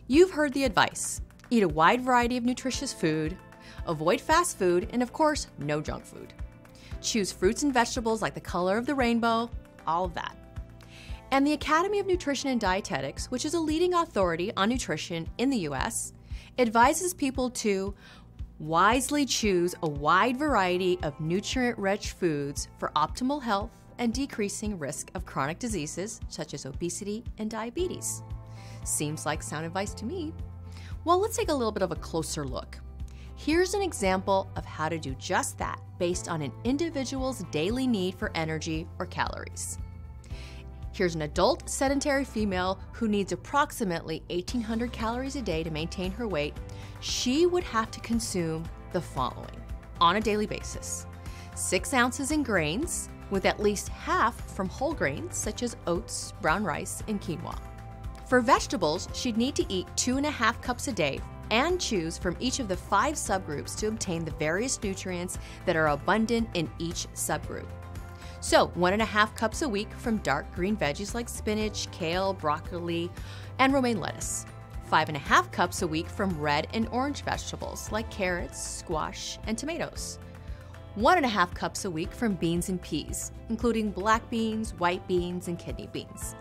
You've heard the advice. Eat a wide variety of nutritious food, avoid fast food, and of course, no junk food. Choose fruits and vegetables like the color of the rainbow, all of that. And the Academy of Nutrition and Dietetics, which is a leading authority on nutrition in the US, advises people to wisely choose a wide variety of nutrient-rich foods for optimal health and decreasing risk of chronic diseases such as obesity and diabetes. Seems like sound advice to me. Well, let's take a little bit of a closer look. Here's an example of how to do just that based on an individual's daily need for energy or calories. Here's an adult sedentary female who needs approximately 1,800 calories a day to maintain her weight. She would have to consume the following on a daily basis: 6 ounces in grains, with at least half from whole grains such as oats, brown rice, and quinoa. For vegetables, she'd need to eat 2.5 cups a day and choose from each of the 5 subgroups to obtain the various nutrients that are abundant in each subgroup. So 1.5 cups a week from dark green veggies like spinach, kale, broccoli, and romaine lettuce. 5.5 cups a week from red and orange vegetables like carrots, squash, and tomatoes. 1.5 cups a week from beans and peas, including black beans, white beans, and kidney beans.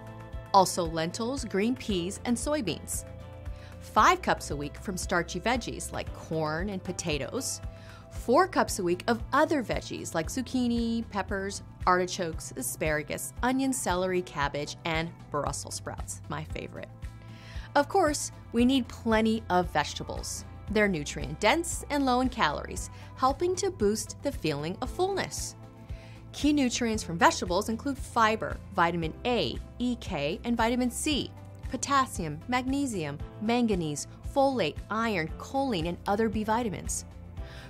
Also lentils, green peas, and soybeans. 5 cups a week from starchy veggies like corn and potatoes. 4 cups a week of other veggies like zucchini, peppers, artichokes, asparagus, onion, celery, cabbage, and Brussels sprouts, my favorite. Of course, we need plenty of vegetables. They're nutrient-dense and low in calories, helping to boost the feeling of fullness. Key nutrients from vegetables include fiber, vitamin A, E, K, and vitamin C, potassium, magnesium, manganese, folate, iron, choline, and other B vitamins.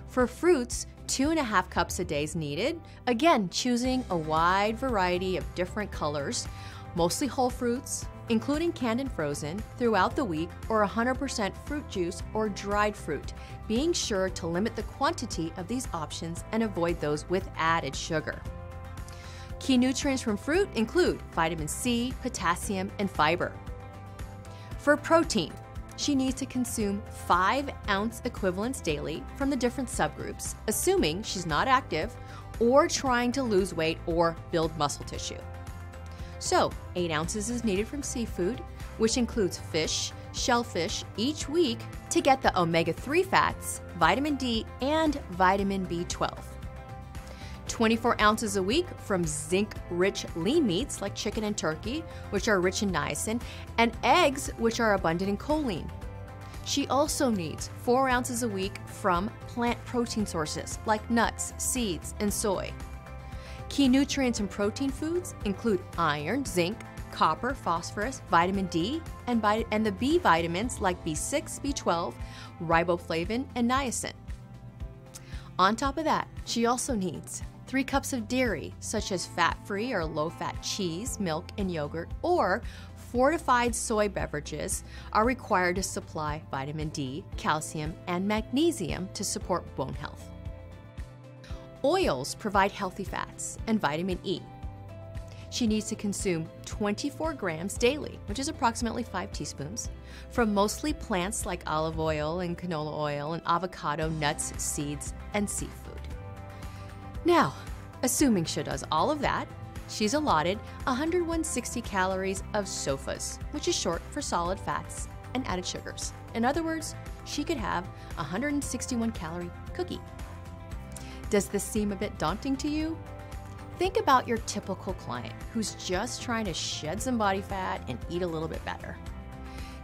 For fruits, 2.5 cups a day is needed, again choosing a wide variety of different colors, mostly whole fruits, including canned and frozen, throughout the week, or 100% fruit juice or dried fruit, being sure to limit the quantity of these options and avoid those with added sugar. Key nutrients from fruit include vitamin C, potassium, and fiber. For protein, she needs to consume 5-ounce equivalents daily from the different subgroups, assuming she's not active or trying to lose weight or build muscle tissue. So 8 ounces is needed from seafood, which includes fish, shellfish each week to get the omega-3 fats, vitamin D, and vitamin B12. 24 ounces a week from zinc-rich lean meats like chicken and turkey, which are rich in niacin, and eggs, which are abundant in choline. She also needs 4 ounces a week from plant protein sources like nuts, seeds, and soy. Key nutrients in protein foods include iron, zinc, copper, phosphorus, vitamin D, and the B vitamins like B6, B12, riboflavin, and niacin. On top of that, she also needs 3 cups of dairy, such as fat-free or low-fat cheese, milk, and yogurt, or fortified soy beverages are required to supply vitamin D, calcium, and magnesium to support bone health. Oils provide healthy fats and vitamin E. She needs to consume 24 grams daily, which is approximately 5 teaspoons, from mostly plants like olive oil and canola oil and avocado, nuts, seeds, and seafood. Now, assuming she does all of that, she's allotted 160 calories of SOFAs, which is short for solid fats and added sugars. In other words, she could have a 161 calorie cookie. Does this seem a bit daunting to you? Think about your typical client who's just trying to shed some body fat and eat a little bit better.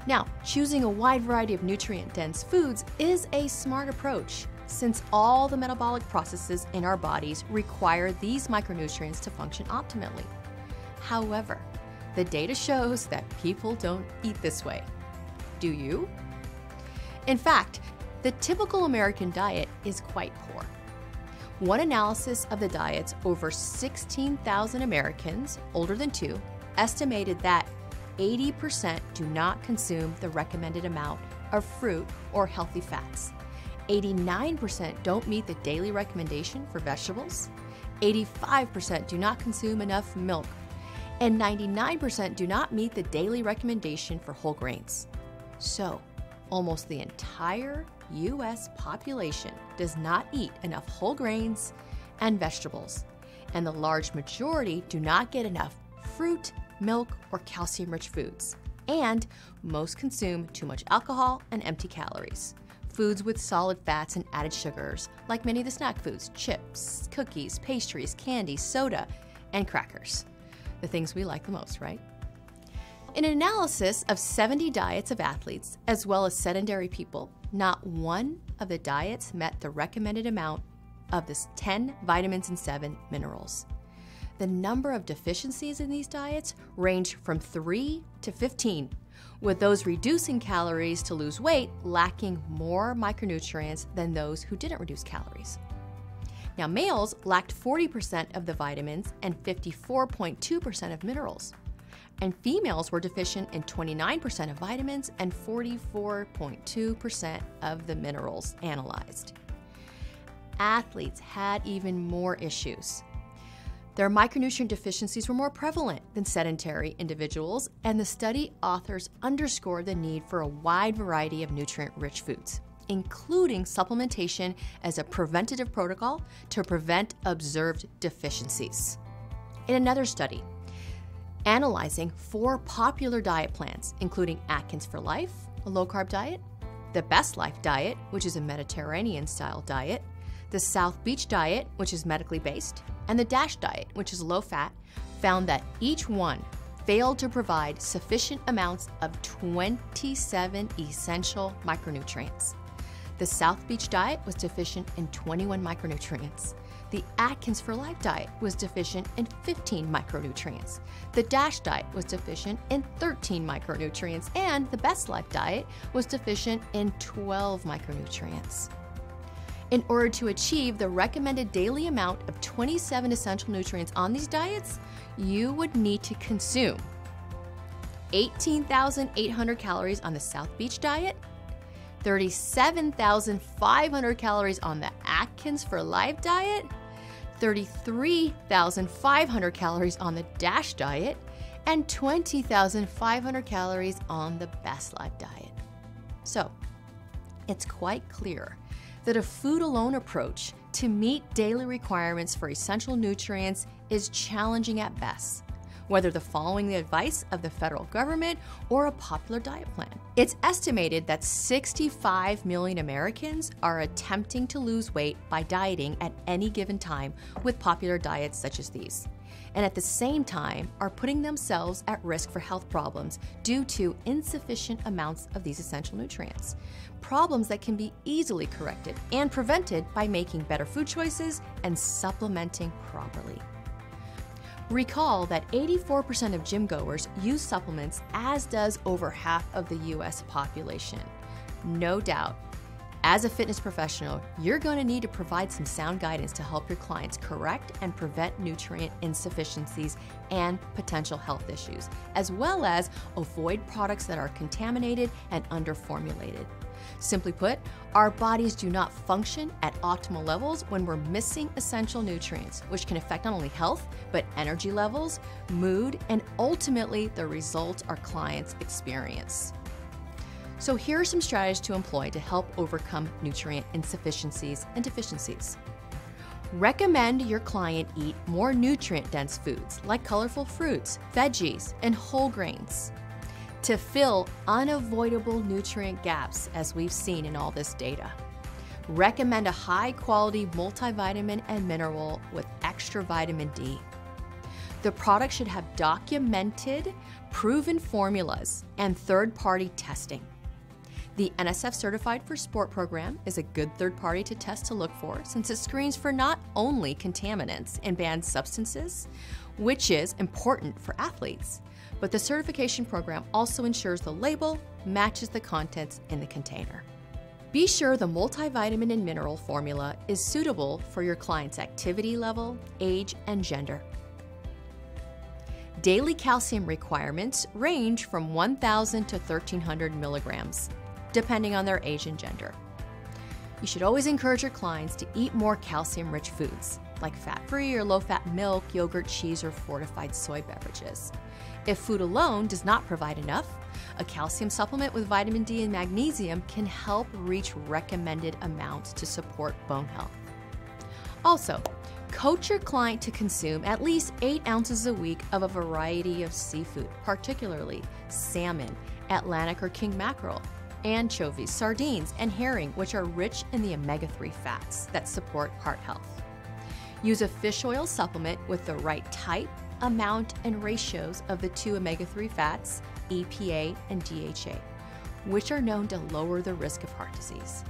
Now, choosing a wide variety of nutrient-dense foods is a smart approach, since all the metabolic processes in our bodies require these micronutrients to function optimally. However, the data shows that people don't eat this way. Do you? In fact, the typical American diet is quite poor. One analysis of the diets over 16,000 Americans older than 2 estimated that 80% do not consume the recommended amount of fruit or healthy fats. 89% don't meet the daily recommendation for vegetables. 85% do not consume enough milk. And 99% do not meet the daily recommendation for whole grains. So, almost the entire U.S. population does not eat enough whole grains and vegetables, and the large majority do not get enough fruit, milk, or calcium-rich foods. And most consume too much alcohol and empty calories. Foods with solid fats and added sugars, like many of the snack foods, chips, cookies, pastries, candy, soda, and crackers. The things we like the most, right? In an analysis of 70 diets of athletes, as well as sedentary people, not one of the diets met the recommended amount of the 10 vitamins and 7 minerals. The number of deficiencies in these diets range from 3 to 15, with those reducing calories to lose weight lacking more micronutrients than those who didn't reduce calories. Now, males lacked 40% of the vitamins and 54.2% of minerals, and females were deficient in 29% of vitamins and 44.2% of the minerals analyzed. Athletes had even more issues. Their micronutrient deficiencies were more prevalent than sedentary individuals, and the study authors underscored the need for a wide variety of nutrient-rich foods, including supplementation as a preventative protocol to prevent observed deficiencies. In another study, analyzing 4 popular diet plans, including Atkins for Life, a low-carb diet, the Best Life diet, which is a Mediterranean-style diet, the South Beach diet, which is medically based, and the DASH diet, which is low-fat, found that each one failed to provide sufficient amounts of 27 essential micronutrients. The South Beach diet was deficient in 21 micronutrients. The Atkins for Life diet was deficient in 15 micronutrients. The DASH diet was deficient in 13 micronutrients, and the Best Life diet was deficient in 12 micronutrients. In order to achieve the recommended daily amount of 27 essential nutrients on these diets, you would need to consume 18,800 calories on the South Beach diet, 37,500 calories on the Atkins for Life diet, 33,500 calories on the DASH diet, and 20,500 calories on the Best Life diet. So, it's quite clear that a food-alone approach to meet daily requirements for essential nutrients is challenging at best, whether they're following the advice of the federal government or a popular diet plan. It's estimated that 65 million Americans are attempting to lose weight by dieting at any given time with popular diets such as these, and at the same time are putting themselves at risk for health problems due to insufficient amounts of these essential nutrients. Problems that can be easily corrected and prevented by making better food choices and supplementing properly. Recall that 84% of gym goers use supplements, as does over half of the US population. No doubt, as a fitness professional, you're going to need to provide some sound guidance to help your clients correct and prevent nutrient insufficiencies and potential health issues, as well as avoid products that are contaminated and underformulated. Simply put, our bodies do not function at optimal levels when we're missing essential nutrients, which can affect not only health, but energy levels, mood, and ultimately the results our clients experience. So here are some strategies to employ to help overcome nutrient insufficiencies and deficiencies. Recommend your client eat more nutrient-dense foods like colorful fruits, veggies, and whole grains to fill unavoidable nutrient gaps, as we've seen in all this data. Recommend a high-quality multivitamin and mineral with extra vitamin D. The product should have documented, proven formulas and third-party testing. The NSF Certified for Sport program is a good third party to test to look for, since it screens for not only contaminants and banned substances, which is important for athletes, but the certification program also ensures the label matches the contents in the container. Be sure the multivitamin and mineral formula is suitable for your client's activity level, age, and gender. Daily calcium requirements range from 1,000 to 1,300 milligrams, depending on their age and gender. You should always encourage your clients to eat more calcium-rich foods, like fat-free or low-fat milk, yogurt, cheese, or fortified soy beverages. If food alone does not provide enough, a calcium supplement with vitamin D and magnesium can help reach recommended amounts to support bone health. Also, coach your client to consume at least 8 ounces a week of a variety of seafood, particularly salmon, Atlantic or king mackerel, anchovies, sardines, and herring, which are rich in the omega-3 fats that support heart health. Use a fish oil supplement with the right type, amount, and ratios of the 2 omega-3 fats, EPA and DHA, which are known to lower the risk of heart disease.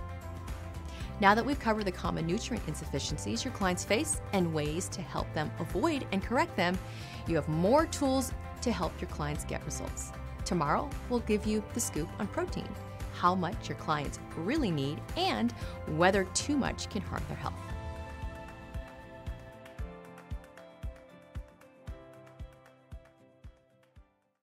Now that we've covered the common nutrient insufficiencies your clients face and ways to help them avoid and correct them, you have more tools to help your clients get results. Tomorrow, we'll give you the scoop on protein, how much your clients really need, and whether too much can harm their health.